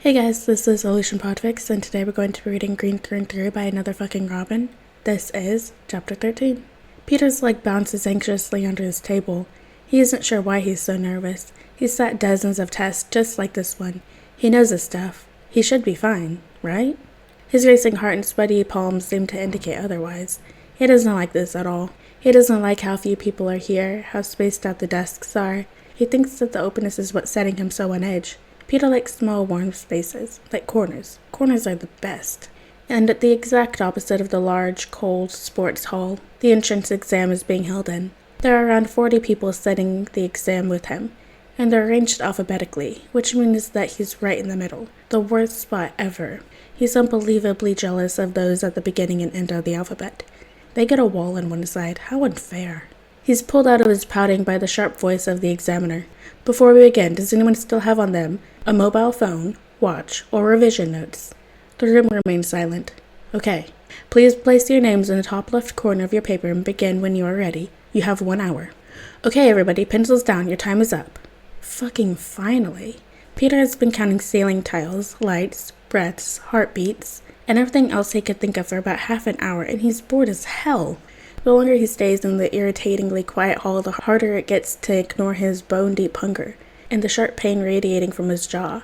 Hey guys, this is Solution PODFIC, and today we're going to be reading Green Through and Through by Another Fucking Robin. This is Chapter 13. Peter's leg bounces anxiously under his table. He isn't sure why he's so nervous. He's sat dozens of tests just like this one. He knows his stuff. He should be fine, right? His racing heart and sweaty palms seem to indicate otherwise. He doesn't like this at all. He doesn't like how few people are here, how spaced out the desks are. He thinks that the openness is what's setting him so on edge. Peter likes small, warm spaces, like corners. Corners are the best. And at the exact opposite of the large, cold sports hall, the entrance exam is being held in. There are around 40 people studying the exam with him, and they're arranged alphabetically, which means that he's right in the middle, the worst spot ever. He's unbelievably jealous of those at the beginning and end of the alphabet. They get a wall on one side. How unfair. He's pulled out of his pouting by the sharp voice of the examiner. Before we begin, does anyone still have on them a mobile phone, watch, or revision notes? The room remains silent. Okay. Please place your names in the top left corner of your paper and begin when you are ready. You have 1 hour. Okay, everybody, pencils down. Your time is up. Fucking finally. Peter has been counting ceiling tiles, lights, breaths, heartbeats, and everything else he could think of for about half an hour, and he's bored as hell. The longer he stays in the irritatingly quiet hall, the harder it gets to ignore his bone-deep hunger and the sharp pain radiating from his jaw.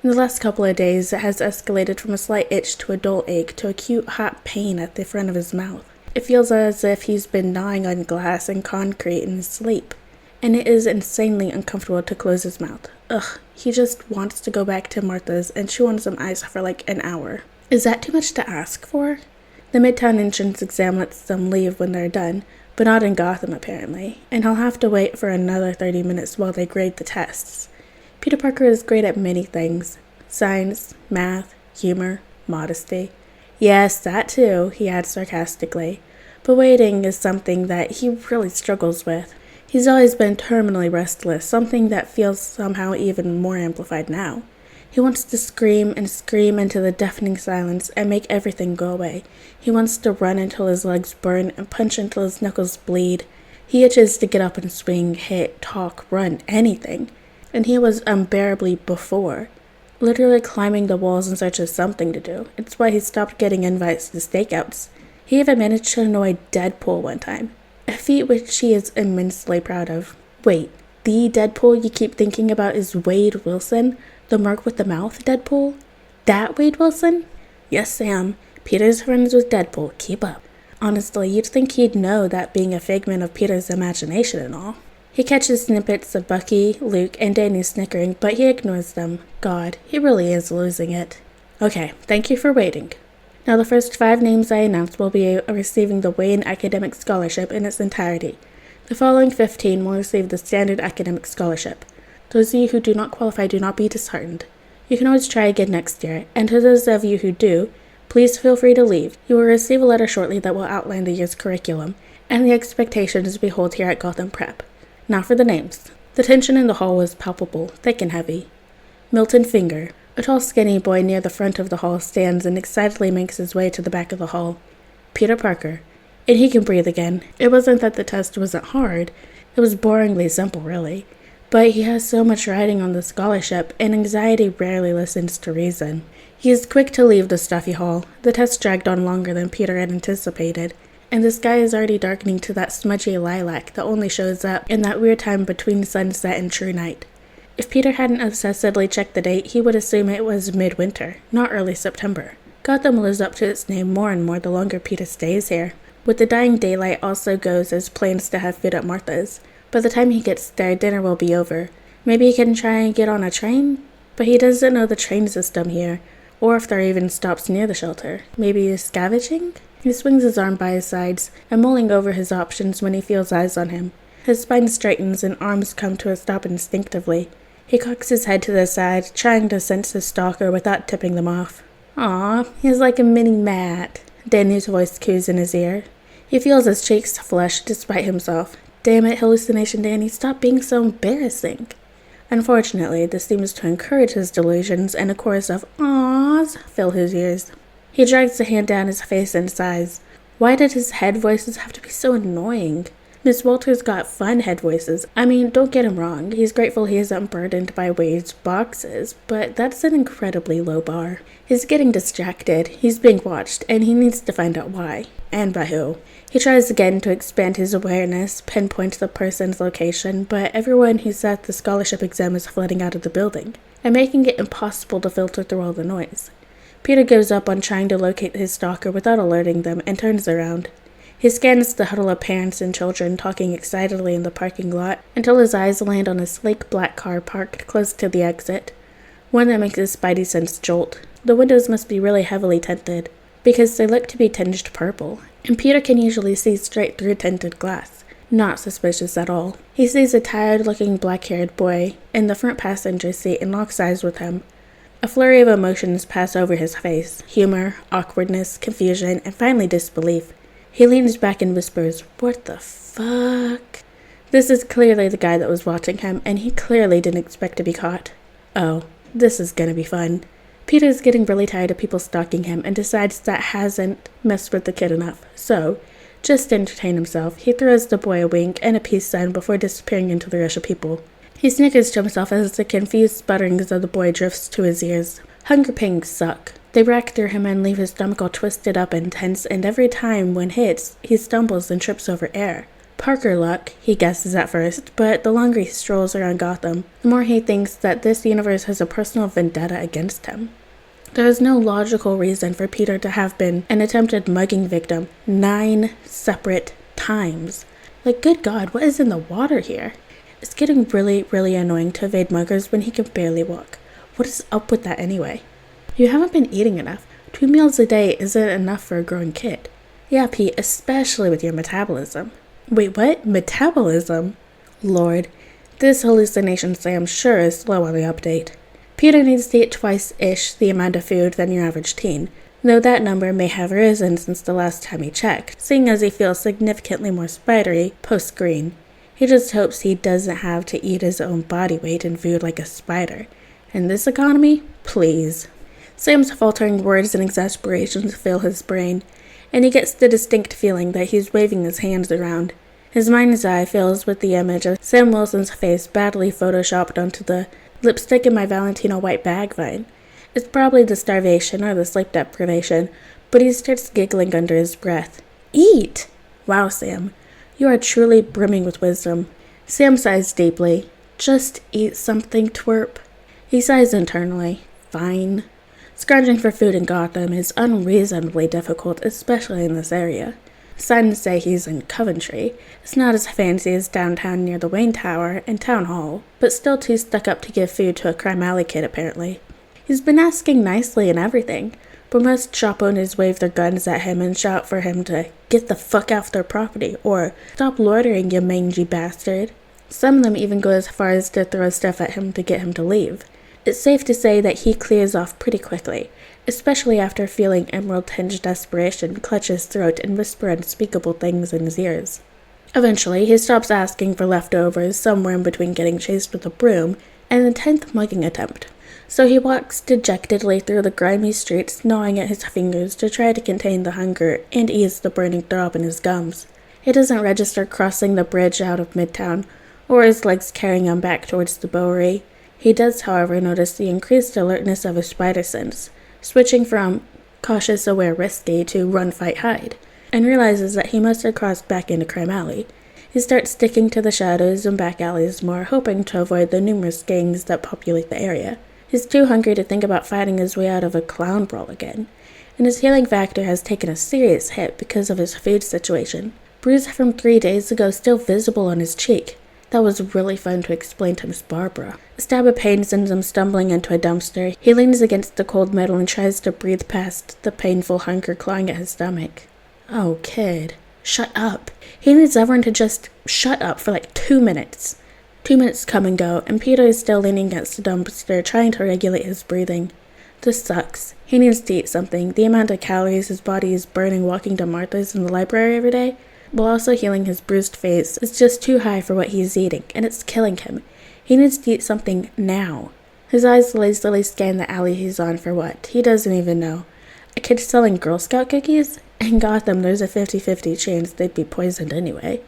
In the last couple of days, it has escalated from a slight itch to a dull ache to acute hot pain at the front of his mouth. It feels as if he's been gnawing on glass and concrete in his sleep, and it is insanely uncomfortable to close his mouth. Ugh, he just wants to go back to Martha's and chew on some ice for like an hour. Is that too much to ask for? The Midtown entrance exam lets them leave when they're done, but not in Gotham apparently, and he'll have to wait for another 30 minutes while they grade the tests. Peter Parker is great at many things. Science, math, humor, modesty. Yes, that too, he adds sarcastically. But waiting is something that he really struggles with. He's always been terminally restless, something that feels somehow even more amplified now. He wants to scream and scream into the deafening silence and make everything go away. He wants to run until his legs burn and punch until his knuckles bleed. He itches to get up and swing, hit, talk, run, anything. And he was unbearably before, literally climbing the walls in search of something to do. It's why he stopped getting invites to stakeouts. He even managed to annoy Deadpool one time, a feat which he is immensely proud of. Wait, the Deadpool you keep thinking about is Wade Wilson? The merc with the mouth Deadpool? That Wade Wilson? Yes, Sam. Peter's friends with Deadpool. Keep up. Honestly, you'd think he'd know that being a figment of Peter's imagination and all. He catches snippets of Bucky, Luke, and Danny snickering, but he ignores them. God, he really is losing it. Okay, thank you for waiting. Now the first 5 names I announce will be receiving the Wayne Academic Scholarship in its entirety. The following 15 will receive the Standard Academic Scholarship. Those of you who do not qualify, do not be disheartened. You can always try again next year, and to those of you who do, please feel free to leave. You will receive a letter shortly that will outline the year's curriculum and the expectations we hold here at Gotham Prep. Now for the names. The tension in the hall was palpable, thick and heavy. Milton Finger, a tall skinny boy near the front of the hall, stands and excitedly makes his way to the back of the hall. Peter Parker. And he can breathe again. It wasn't that the test wasn't hard. It was boringly simple, really. But he has so much riding on the scholarship, and anxiety rarely listens to reason. He is quick to leave the stuffy hall. The test dragged on longer than Peter had anticipated, and the sky is already darkening to that smudgy lilac that only shows up in that weird time between sunset and true night. If Peter hadn't obsessively checked the date, he would assume it was midwinter, not early September. Gotham lives up to its name more and more the longer Peter stays here. With the dying daylight also goes his plans to have food at Martha's. By the time he gets there, dinner will be over. Maybe he can try and get on a train? But he doesn't know the train system here, or if there are even stops near the shelter. Maybe he's scavenging? He swings his arm by his sides, and mulling over his options when he feels eyes on him. His spine straightens and arms come to a stop instinctively. He cocks his head to the side, trying to sense his stalker without tipping them off. Aw, he's like a mini Matt, Danny's voice coos in his ear. He feels his cheeks flush despite himself. Damn it, hallucination Danny, stop being so embarrassing. Unfortunately, this seems to encourage his delusions, and a chorus of ahs fill his ears. He drags a hand down his face and sighs. Why did his head voices have to be so annoying? Miss Walter's got fun head voices. I mean, don't get him wrong, he's grateful he isn't burdened by waged boxes, but that's an incredibly low bar. He's getting distracted, he's being watched, and he needs to find out why. And by who. He tries again to expand his awareness, pinpoint the person's location, but everyone who's at the scholarship exam is flooding out of the building, and making it impossible to filter through all the noise. Peter gives up on trying to locate his stalker without alerting them and turns around. He scans the huddle of parents and children talking excitedly in the parking lot until his eyes land on a sleek black car parked close to the exit, one that makes his spidey sense jolt. The windows must be really heavily tinted, because they look to be tinged purple, and Peter can usually see straight through tinted glass. Not suspicious at all. He sees a tired-looking black-haired boy in the front passenger seat and locks eyes with him. A flurry of emotions pass over his face: humor, awkwardness, confusion, and finally disbelief. He leans back and whispers, "What the fuck?" This is clearly the guy that was watching him, and he clearly didn't expect to be caught. Oh, this is gonna be fun. Peter's getting really tired of people stalking him and decides that hasn't messed with the kid enough. So, just to entertain himself, he throws the boy a wink and a peace sign before disappearing into the rush of people. He snickers to himself as the confused sputterings of the boy drifts to his ears. Hunger pangs suck. They rack through him and leave his stomach all twisted up and tense, and every time one hits, he stumbles and trips over air. Parker luck, he guesses at first, but the longer he strolls around Gotham, the more he thinks that this universe has a personal vendetta against him. There is no logical reason for Peter to have been an attempted mugging victim 9 separate times. Like, good God, what is in the water here? It's getting really, really annoying to evade muggers when he can barely walk. What is up with that anyway? You haven't been eating enough. 2 meals a day isn't enough for a growing kid. Yeah, Pete, especially with your metabolism. Wait, what? Metabolism? Lord, this hallucination Sam sure is slow on the update. Peter needs to eat twice-ish the amount of food than your average teen, though that number may have risen since the last time he checked, seeing as he feels significantly more spidery post-green. He just hopes he doesn't have to eat his own body weight in food like a spider. In this economy? Please. Sam's faltering words and exasperations fill his brain, and he gets the distinct feeling that he's waving his hands around. His mind's eye fills with the image of Sam Wilson's face badly photoshopped onto the lipstick in my Valentino white bag vine. It's probably the starvation or the sleep deprivation, but he starts giggling under his breath. Eat! Wow, Sam, you are truly brimming with wisdom. Sam sighs deeply. Just eat something, twerp. He sighs internally. Fine. Scrounging for food in Gotham is unreasonably difficult, especially in this area. Signs say he's in Coventry. It's not as fancy as downtown near the Wayne Tower and Town Hall, but still too stuck up to give food to a crime alley kid, apparently. He's been asking nicely and everything, but most shop owners wave their guns at him and shout for him to get the fuck off their property, or stop loitering, you mangy bastard. Some of them even go as far as to throw stuff at him to get him to leave. It's safe to say that he clears off pretty quickly, especially after feeling emerald-tinged desperation clutch his throat and whisper unspeakable things in his ears. Eventually, he stops asking for leftovers somewhere in between getting chased with a broom and the 10th mugging attempt. So he walks dejectedly through the grimy streets, gnawing at his fingers to try to contain the hunger and ease the burning throb in his gums. He doesn't register crossing the bridge out of Midtown, or his legs carrying him back towards the Bowery. He does, however, notice the increased alertness of his spider sense, switching from cautious, aware, risky to run, fight, hide, and realizes that he must have crossed back into Crime Alley. He starts sticking to the shadows and back alleys more, hoping to avoid the numerous gangs that populate the area. He's too hungry to think about fighting his way out of a clown brawl again, and his healing factor has taken a serious hit because of his food situation. Bruise from 3 days ago still visible on his cheek. That was really fun to explain to Miss Barbara. A stab of pain sends him stumbling into a dumpster. He leans against the cold metal and tries to breathe past the painful hunger clawing at his stomach. Oh, kid. Shut up. He needs everyone to just shut up for like 2 minutes. 2 minutes come and go, and Peter is still leaning against the dumpster, trying to regulate his breathing. This sucks. He needs to eat something. The amount of calories his body is burning walking to Martha's in the library every day, while also healing his bruised face, is just too high for what he's eating, and it's killing him. He needs to eat something now. His eyes lazily scan the alley he's on for what? He doesn't even know. A kid selling Girl Scout cookies? In Gotham, there's a 50-50 chance they'd be poisoned anyway.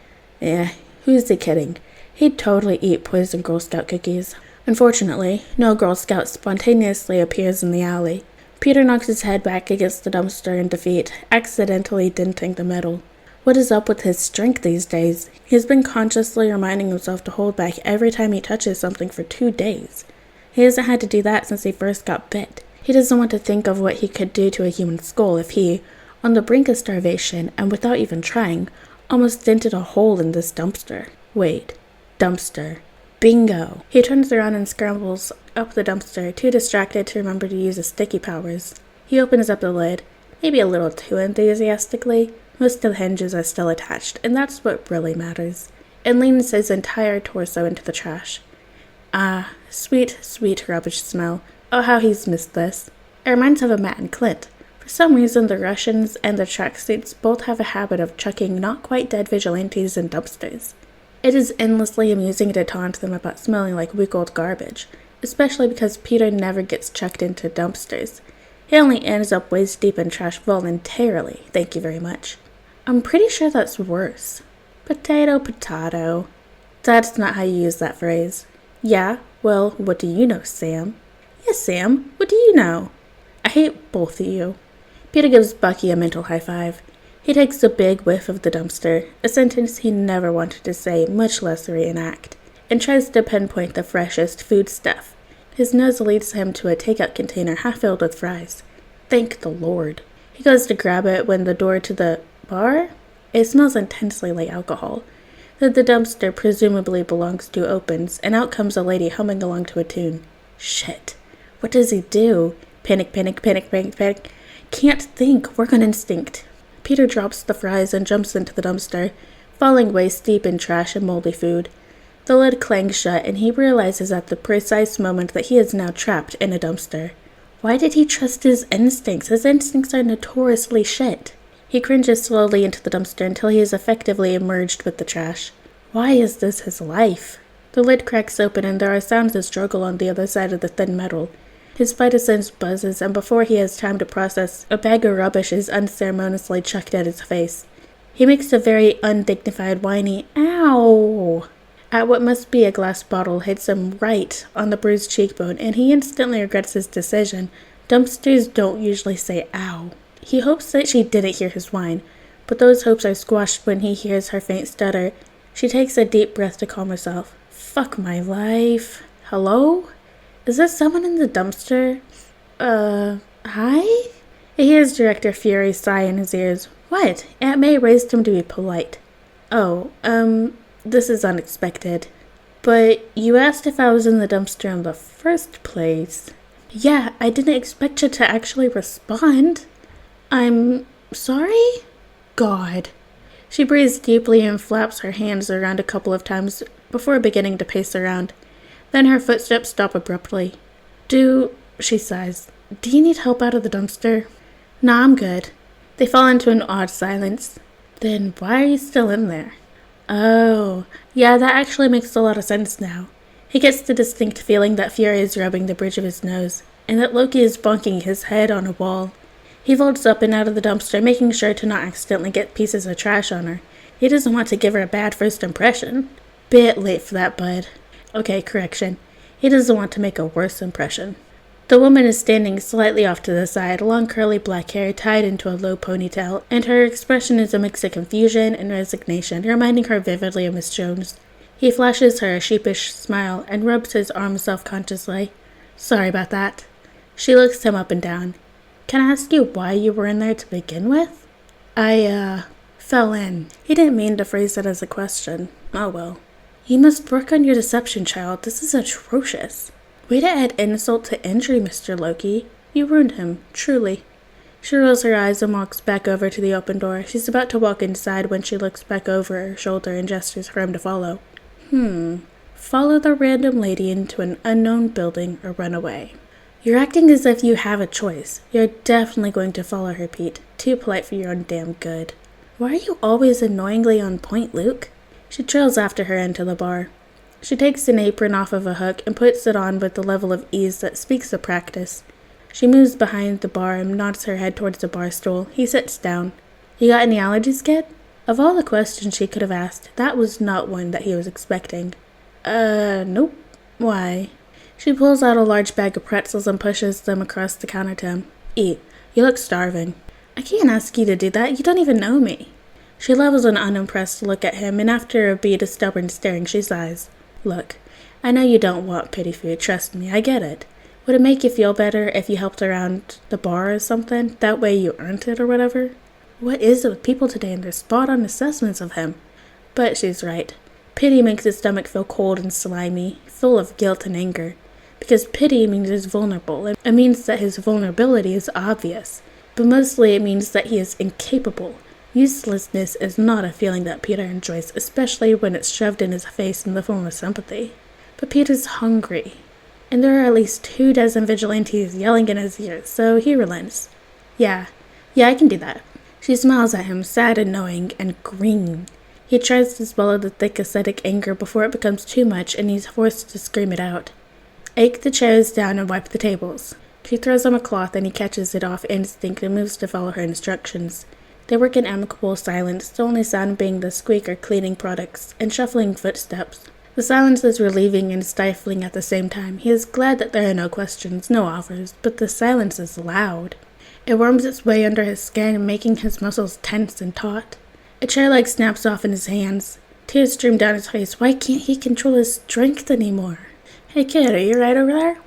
Who's he kidding? He'd totally eat poison Girl Scout cookies. Unfortunately, no Girl Scout spontaneously appears in the alley. Peter knocks his head back against the dumpster in defeat, accidentally denting the metal. What is up with his strength these days? He's been consciously reminding himself to hold back every time he touches something for 2 days. He hasn't had to do that since he first got bit. He doesn't want to think of what he could do to a human skull if he, on the brink of starvation and without even trying, almost dented a hole in this dumpster. Wait, dumpster. Bingo! He turns around and scrambles up the dumpster, too distracted to remember to use his sticky powers. He opens up the lid, maybe a little too enthusiastically. Most of the hinges are still attached, and that's what really matters, and leans his entire torso into the trash. Ah, sweet, sweet rubbish smell. Oh, how he's missed this. It reminds him of Matt and Clint. For some reason, the Russians and the tracksuits both have a habit of chucking not quite dead vigilantes in dumpsters. It is endlessly amusing to taunt them about smelling like week old garbage, especially because Peter never gets chucked into dumpsters. He only ends up waist deep in trash voluntarily, thank you very much. I'm pretty sure that's worse. Potato, potato. That's not how you use that phrase. Yeah, well, what do you know, Sam? Yes, Sam, what do you know? I hate both of you. Peter gives Bucky a mental high five. He takes a big whiff of the dumpster, a sentence he never wanted to say, much less reenact, and tries to pinpoint the freshest food stuff. His nose leads him to a takeout container half filled with fries. Thank the Lord. He goes to grab it when the door to the bar? It smells intensely like alcohol. That the dumpster presumably belongs to opens, and out comes a lady humming along to a tune. Shit. What does he do? Panic, panic, panic, panic, panic. Can't think. Work on instinct. Peter drops the fries and jumps into the dumpster, falling waist deep in trash and moldy food. The lid clangs shut, and he realizes at the precise moment that he is now trapped in a dumpster. Why did he trust his instincts? His instincts are notoriously shit. He cringes slowly into the dumpster until he is effectively emerged with the trash. Why is this his life? The lid cracks open and there are sounds of struggle on the other side of the thin metal. His spider sense buzzes, and before he has time to process, a bag of rubbish is unceremoniously chucked at his face. He makes a very undignified whiny "ow" at what must be a glass bottle hits him right on the bruised cheekbone, and he instantly regrets his decision. Dumpsters don't usually say ow. He hopes that she didn't hear his whine, but those hopes are squashed when he hears her faint stutter. She takes a deep breath to calm herself. Fuck my life. Hello? Is there someone in the dumpster? Hi? He hears Director Fury sigh in his ears. What? Aunt May raised him to be polite. Oh, this is unexpected. But you asked if I was in the dumpster in the first place. Yeah, I didn't expect you to actually respond. I'm sorry? God. She breathes deeply and flaps her hands around a couple of times before beginning to pace around. Then her footsteps stop abruptly. She sighs, do you need help out of the dumpster? Nah, I'm good. They fall into an odd silence. Then why are you still in there? Oh, yeah, that actually makes a lot of sense now. He gets the distinct feeling that Fury is rubbing the bridge of his nose, and that Loki is bonking his head on a wall. He vaults up and out of the dumpster, making sure to not accidentally get pieces of trash on her. He doesn't want to give her a bad first impression. Bit late for that, bud. Okay, correction. He doesn't want to make a worse impression. The woman is standing slightly off to the side, long curly black hair tied into a low ponytail, and her expression is a mix of confusion and resignation, reminding her vividly of Miss Jones. He flashes her a sheepish smile and rubs his arm self-consciously. Sorry about that. She looks him up and down. Can I ask you why you were in there to begin with? I fell in. He didn't mean to phrase it as a question. Oh well. You must work on your deception, child. This is atrocious. Way to add insult to injury, Mr. Loki. You ruined him, truly. She rolls her eyes and walks back over to the open door. She's about to walk inside when she looks back over her shoulder and gestures for him to follow. Follow the random lady into an unknown building or run away. You're acting as if you have a choice. You're definitely going to follow her, Pete. Too polite for your own damn good. Why are you always annoyingly on point, Luke? She trails after her into the bar. She takes an apron off of a hook and puts it on with the level of ease that speaks of practice. She moves behind the bar and nods her head towards the bar stool. He sits down. You got any allergies, kid? Of all the questions she could have asked, that was not one that he was expecting. Nope. Why? She pulls out a large bag of pretzels and pushes them across the counter to him. Eat. You look starving. I can't ask you to do that. You don't even know me. She levels an unimpressed look at him, and after a beat of stubborn staring, she sighs. Look, I know you don't want pity food, trust me, I get it. Would it make you feel better if you helped around the bar or something? That way you earned it or whatever? What is it with people today and their spot-on assessments of him? But she's right. Pity makes his stomach feel cold and slimy, full of guilt and anger. Because pity means he's vulnerable. It means that his vulnerability is obvious. But mostly it means that he is incapable. Uselessness is not a feeling that Peter enjoys, especially when it's shoved in his face in the form of sympathy. But Peter's hungry. And there are at least 24 vigilantes yelling in his ears, so he relents. Yeah, I can do that. She smiles at him, sad and knowing, and green. He tries to swallow the thick acidic anger before it becomes too much and he's forced to scream it out. Ache the chairs down and wipe the tables. She throws him a cloth and he catches it off instinct and moves to follow her instructions. They work in amicable silence, the only sound being the squeak of cleaning products and shuffling footsteps. The silence is relieving and stifling at the same time. He is glad that there are no questions, no offers, but the silence is loud. It worms its way under his skin, making his muscles tense and taut. A chair leg snaps off in his hands. Tears stream down his face. Why can't he control his strength anymore? Hey kid, are you right over there?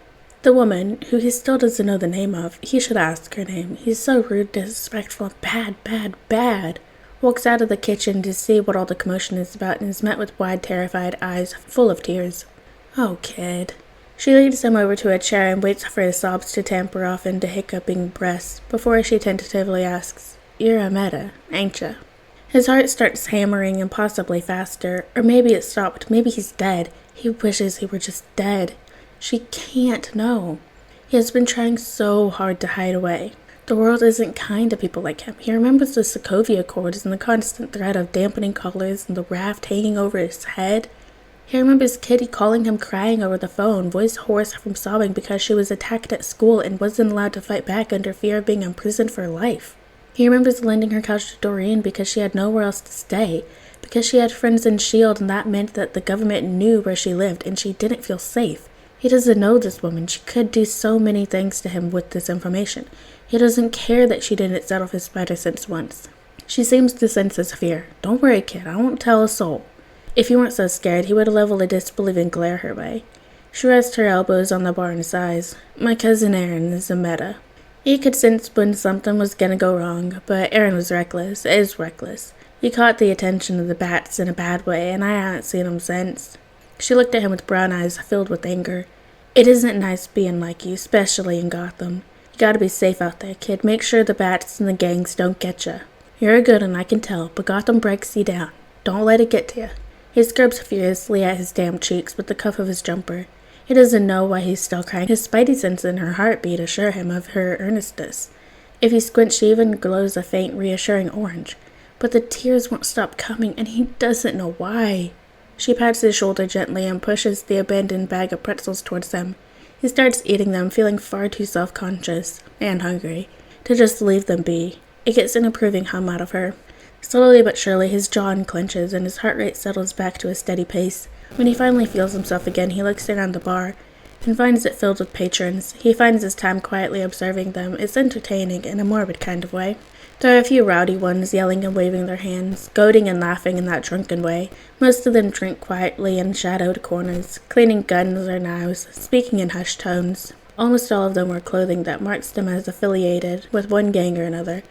The woman, who he still doesn't know the name of, he should ask her name. He's so rude, disrespectful, bad. Walks out of the kitchen to see what all the commotion is about and is met with wide, terrified eyes full of tears. Oh, kid. She leads him over to a chair and waits for his sobs to tamper off into hiccuping breaths before she tentatively asks, You're a meta, ain't ya? His heart starts hammering impossibly faster, or maybe it stopped, maybe he's dead. He wishes he were just dead. She can't know. He has been trying so hard to hide away. The world isn't kind to people like him. He remembers the Sokovia Accords and the constant threat of dampening colors and the raft hanging over his head. He remembers Kitty calling him crying over the phone, voice hoarse from sobbing because she was attacked at school and wasn't allowed to fight back under fear of being imprisoned for life. He remembers lending her couch to Doreen because she had nowhere else to stay, because she had friends in S.H.I.E.L.D. and that meant that the government knew where she lived and she didn't feel safe. He doesn't know this woman. She could do so many things to him with this information. He doesn't care that she didn't set off his spider sense once. She seems to sense his fear. Don't worry, kid. I won't tell a soul. If he weren't so scared, he would level a disbelieving glare her way. She rests her elbows on the bar and sighs. My cousin Aaron is a meta. He could sense when something was gonna go wrong, but Aaron was reckless, is reckless. He caught the attention of the bats in a bad way, and I haven't seen him since. She looked at him with brown eyes filled with anger. It isn't nice being like you, especially in Gotham. You gotta be safe out there, kid. Make sure the bats and the gangs don't get you. You're a good one, I can tell, but Gotham breaks you down. Don't let it get to you. He scrubs furiously at his damp cheeks with the cuff of his jumper. He doesn't know why he's still crying. His spidey sense and her heartbeat assure him of her earnestness. If he squints, she even glows a faint, reassuring orange. But the tears won't stop coming, and he doesn't know why. She pats his shoulder gently and pushes the abandoned bag of pretzels towards him. He starts eating them, feeling far too self-conscious and hungry to just leave them be. It gets an approving hum out of her. Slowly but surely, his jaw unclenches and his heart rate settles back to a steady pace. When he finally feels himself again, he looks around the bar and finds it filled with patrons. He finds his time quietly observing them. It's entertaining in a morbid kind of way. There are a few rowdy ones yelling and waving their hands, goading and laughing in that drunken way. Most of them drink quietly in shadowed corners, cleaning guns or knives, speaking in hushed tones. Almost all of them wear clothing that marks them as affiliated with one gang or another.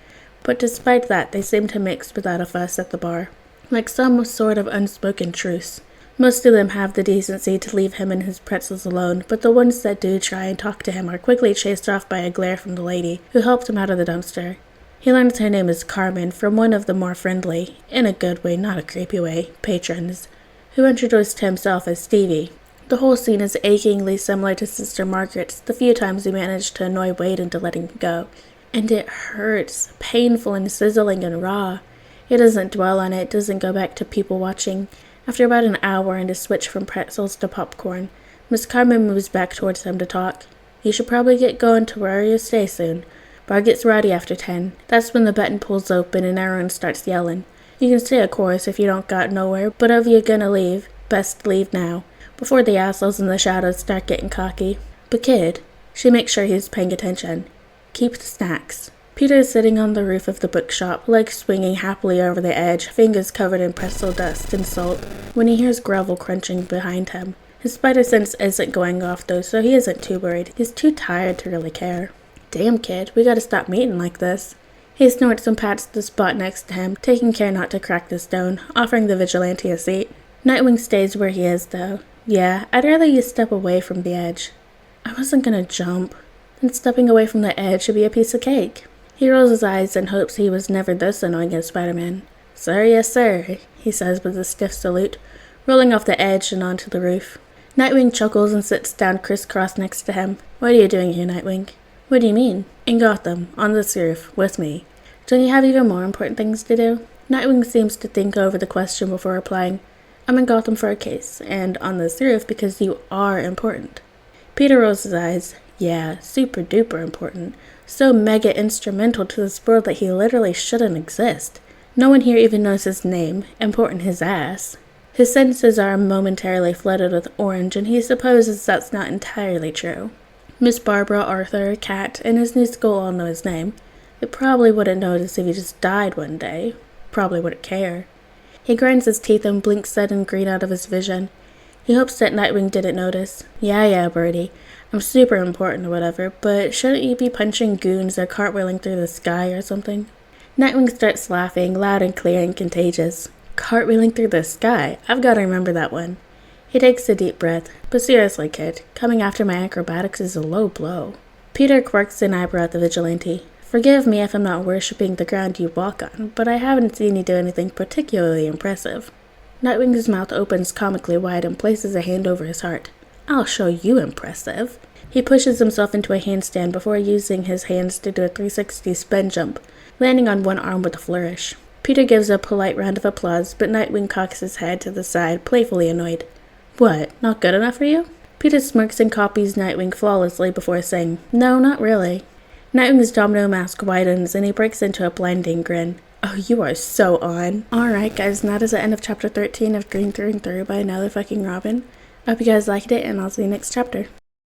But despite that, they seem to mix without a fuss at the bar, like some sort of unspoken truce. Most of them have the decency to leave him and his pretzels alone, but the ones that do try and talk to him are quickly chased off by a glare from the lady who helped him out of the dumpster. He learns her name is Carmen from one of the more friendly, in a good way, not a creepy way, patrons, who introduced himself as Stevie. The whole scene is achingly similar to Sister Margaret's the few times he managed to annoy Wade into letting him go. And it hurts, painful and sizzling and raw. He doesn't dwell on it, doesn't go back to people watching. After about an hour and a switch from pretzels to popcorn, Miss Carmen moves back towards him to talk. You should probably get going to where you stay soon. Bar gets rowdy after 10. That's when the button pulls open and everyone starts yelling. You can stay, of course, if you don't got nowhere, but if you're gonna leave, best leave now, before the assholes in the shadows start getting cocky. But kid, she makes sure he's paying attention. Keep the snacks. Peter is sitting on the roof of the bookshop, legs swinging happily over the edge, fingers covered in pretzel dust and salt, when he hears gravel crunching behind him. His spider sense isn't going off though, so he isn't too worried. He's too tired to really care. Damn kid, we gotta stop meeting like this. He snorts and pats the spot next to him, taking care not to crack the stone, offering the vigilante a seat. Nightwing stays where he is though. Yeah, I'd rather you step away from the edge. I wasn't gonna jump. Then stepping away from the edge should be a piece of cake. He rolls his eyes and hopes he was never this annoying as Spider-Man. Sir, yes sir, he says with a stiff salute, rolling off the edge and onto the roof. Nightwing chuckles and sits down crisscross next to him. What are you doing here, Nightwing? What do you mean? In Gotham, on this roof, with me. Don't you have even more important things to do? Nightwing seems to think over the question before replying. I'm in Gotham for a case, and on this roof because you are important. Peter rolls his eyes. Yeah, super duper important. So mega instrumental to this world that he literally shouldn't exist. No one here even knows his name. Important his ass. His senses are momentarily flooded with orange, and he supposes that's not entirely true. Miss Barbara, Arthur, Cat, and his new school all know his name. They probably wouldn't notice if he just died one day. Probably wouldn't care. He grinds his teeth and blinks sudden green out of his vision. He hopes that Nightwing didn't notice. Yeah, Birdie. I'm super important or whatever, but shouldn't you be punching goons or cartwheeling through the sky or something? Nightwing starts laughing, loud and clear and contagious. Cartwheeling through the sky? I've got to remember that one. He takes a deep breath. But seriously, kid, coming after my acrobatics is a low blow. Peter quirks an eyebrow at the vigilante. Forgive me if I'm not worshipping the ground you walk on, but I haven't seen you do anything particularly impressive. Nightwing's mouth opens comically wide and places a hand over his heart. I'll show you impressive. He pushes himself into a handstand before using his hands to do a 360 spin jump, landing on one arm with a flourish. Peter gives a polite round of applause, but Nightwing cocks his head to the side, playfully annoyed. What, not good enough for you? Peter smirks and copies Nightwing flawlessly before saying, No, not really. Nightwing's domino mask widens and he breaks into a blinding grin. Oh, you are so on. Alright guys, and that is the end of chapter 13 of Green Through and Through by another fucking Robin. I hope you guys liked it, and I'll see you next chapter.